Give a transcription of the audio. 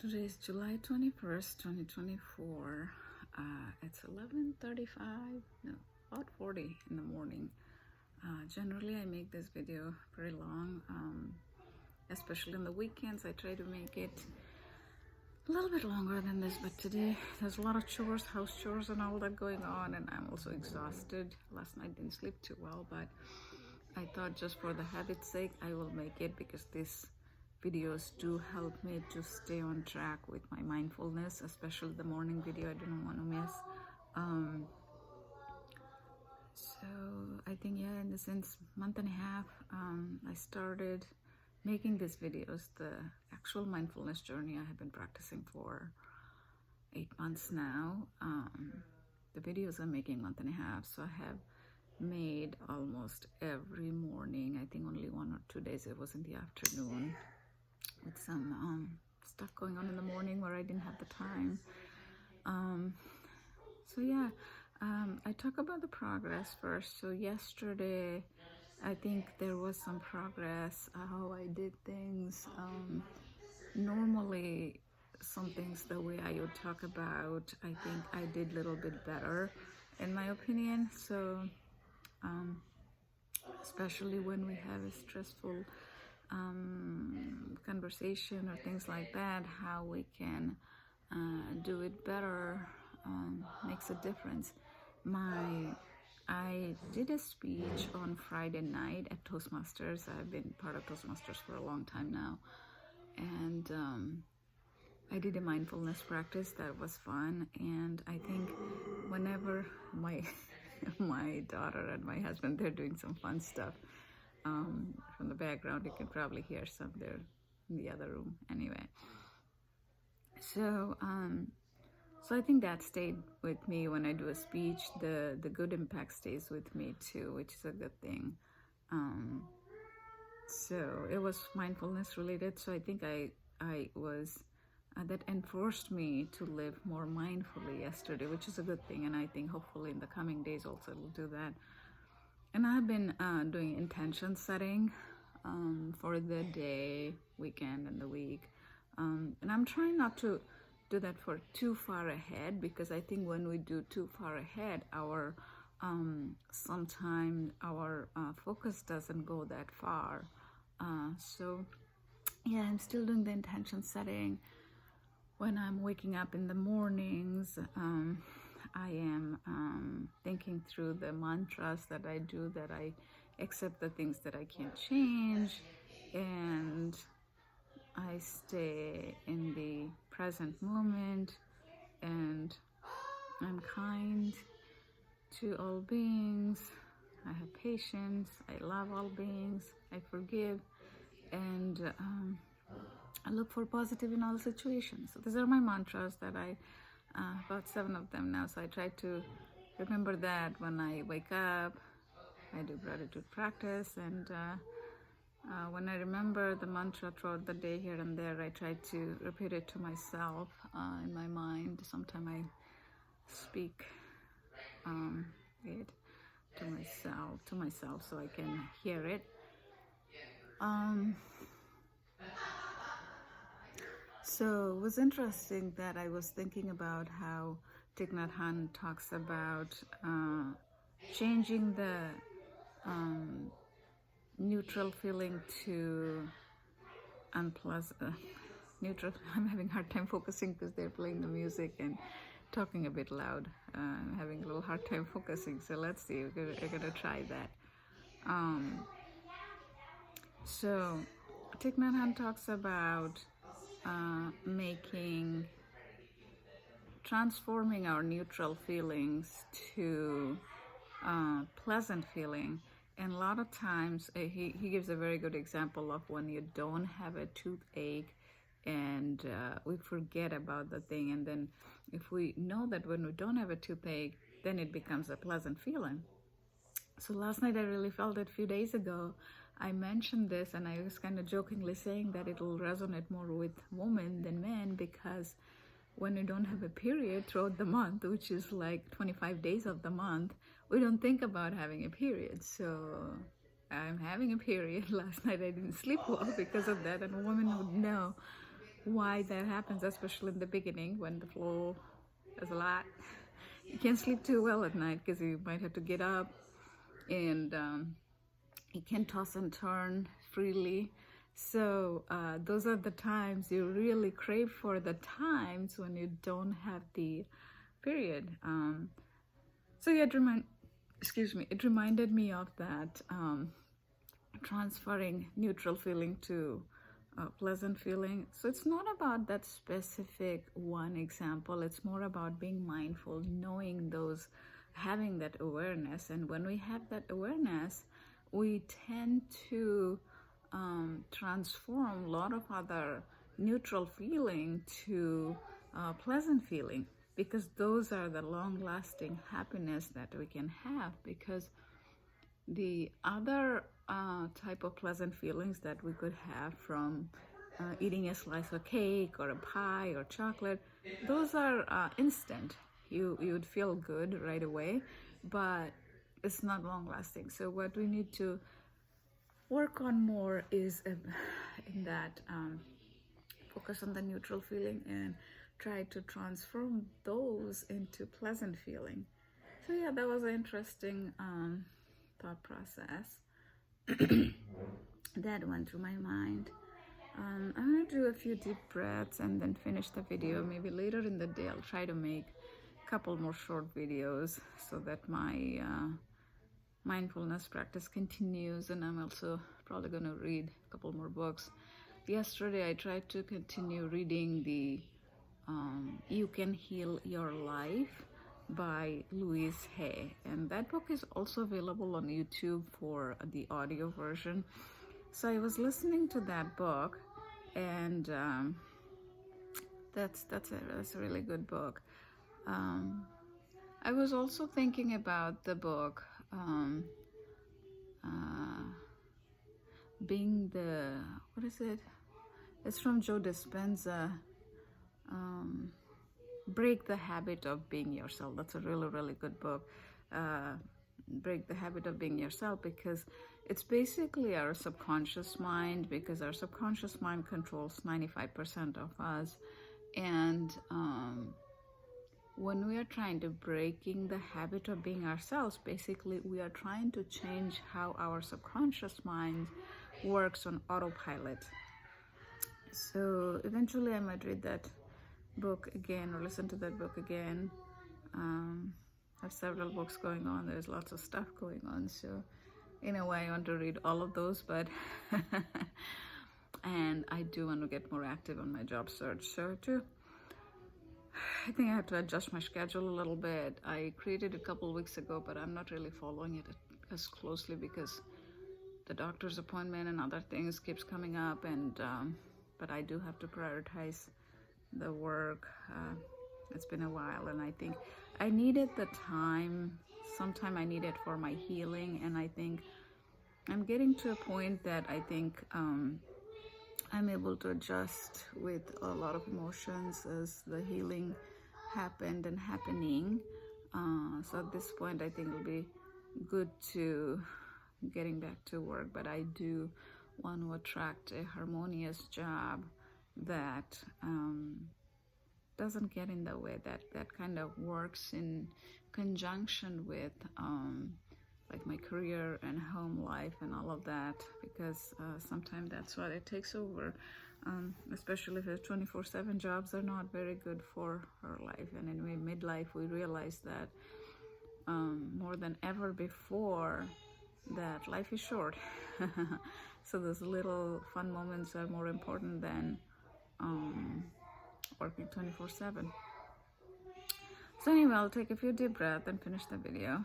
Today is July 21st, 2024. It's 11:35, no, about 40 in the morning. Generally, I make this video pretty long, especially on the weekends. I try to make it a little bit longer than this, but today there's a lot of chores, house chores and all that going on, and I'm also exhausted. Last night didn't sleep too well, but I thought just for the habit's sake, I will make it because these videos do help me to stay on track with my mindfulness, especially the morning video I didn't want to miss. So I think, yeah, in the since month and a half, I started making these videos. The actual mindfulness journey I have been practicing for 8 months now. The videos I'm making month and a half, so I have made almost every morning. I think only 1 or 2 days it was in the afternoon with some stuff going on in the morning where I didn't have the time. So yeah, I talk about the progress first. So yesterday, I think there was some progress, how I did things. Normally, some things the way I would talk about, I think I did a little bit better, in my opinion. So, especially when we have a stressful conversation or things like that, how we can do it better makes a difference. I did a speech on Friday night at Toastmasters. I've been part of Toastmasters for a long time now, and I did a mindfulness practice that was fun. And I think whenever my my daughter and my husband, they're doing some fun stuff from the background. You can probably hear some there in the other room anyway. So I think that stayed with me when I do a speech. The good impact stays with me too, which is a good thing. So it was mindfulness related. So I think I was that enforced me to live more mindfully yesterday, which is a good thing. And I think hopefully in the coming days also it will do that. And I've been doing intention setting for the day, weekend, and the week. And I'm trying not to do that for too far ahead, because I think when we do too far ahead, our sometimes our focus doesn't go that far. So yeah, I'm still doing the intention setting. When I'm waking up in the mornings, I am thinking through the mantras that I do, that I accept the things that I can't change, and I stay in the present moment, and I'm kind to all beings. I have patience. I love all beings. I forgive, and I look for positive in all situations. So these are my mantras that I about 7 of them now. So I try to remember that when I wake up. I do gratitude practice, and when I remember the mantra throughout the day here and there, I try to repeat it to myself in my mind. Sometimes I speak it to myself so I can hear it. So it was interesting that I was thinking about how Thich Nhat Hanh talks about changing the neutral feeling to unpleasant. Neutral. I'm having a hard time focusing because they're playing the music and talking a bit loud. I'm having a little hard time focusing. So let's see. We're gonna try that. So Thich Nhat Hanh talks about transforming our neutral feelings to pleasant feeling. And a lot of times he gives a very good example of when you don't have a toothache and we forget about the thing, and then if we know that when we don't have a toothache, then it becomes a pleasant feeling. So last night I really felt it. A few days ago I mentioned this, and I was kind of jokingly saying that it will resonate more with women than men, because when you don't have a period throughout the month, which is like 25 days of the month, we don't think about having a period. So I'm having a period. Last night I didn't sleep well because of that, and a woman would know why that happens, especially in the beginning when the flow is a lot. You can't sleep too well at night because you might have to get up, and you can toss and turn freely. So those are the times you really crave for, the times when you don't have the period. So yeah, it reminded me of that, transferring neutral feeling to pleasant feeling. So it's not about that specific one example. It's more about being mindful, knowing those, having that awareness. And when we have that awareness, we tend to transform a lot of other neutral feeling to pleasant feeling, because those are the long-lasting happiness that we can have. Because the other type of pleasant feelings that we could have from eating a slice of cake or a pie or chocolate, those are instant. You'd feel good right away, but it's not long lasting. So what we need to work on more is in that focus on the neutral feeling and try to transform those into pleasant feeling. So yeah, that was an interesting thought process that went through my mind. I'm going to do a few deep breaths and then finish the video. Maybe later in the day I'll try to make a couple more short videos so that my mindfulness practice continues, and I'm also probably going to read a couple more books. Yesterday I tried to continue reading the You Can Heal Your Life by Louise Hay, and that book is also available on YouTube for the audio version. So I was listening to that book, and that's a really good book. I was also thinking about the book being the, what is it? It's from Joe Dispenza. Break the Habit of Being Yourself. That's a really, really good book. Break the Habit of Being Yourself, because it's basically our subconscious mind, because our subconscious mind controls 95% of us. And when we are trying to breaking the habit of being ourselves, basically we are trying to change how our subconscious mind works on autopilot. So eventually I might read that book again or listen to that book again. I have several books going on. There's lots of stuff going on. So in a way I want to read all of those, but and I do want to get more active on my job search. So too, I think I have to adjust my schedule a little bit. I created a couple weeks ago, but I'm not really following it as closely because the doctor's appointment and other things keeps coming up, and but I do have to prioritize the work. It's been a while, and I think I needed the time. Sometime I need it for my healing, and I think I'm getting to a point that I think I'm able to adjust with a lot of emotions as the healing happened and happening. So at this point, I think it'll be good to getting back to work, but I do want to attract a harmonious job that doesn't get in the way, that kind of works in conjunction with like my career and home life and all of that, because sometimes that's what it takes over, especially if it's 24/7 jobs are not very good for our life. And in midlife we realize that more than ever before that life is short. So those little fun moments are more important than working 24/7. So anyway, I'll take a few deep breaths and finish the video.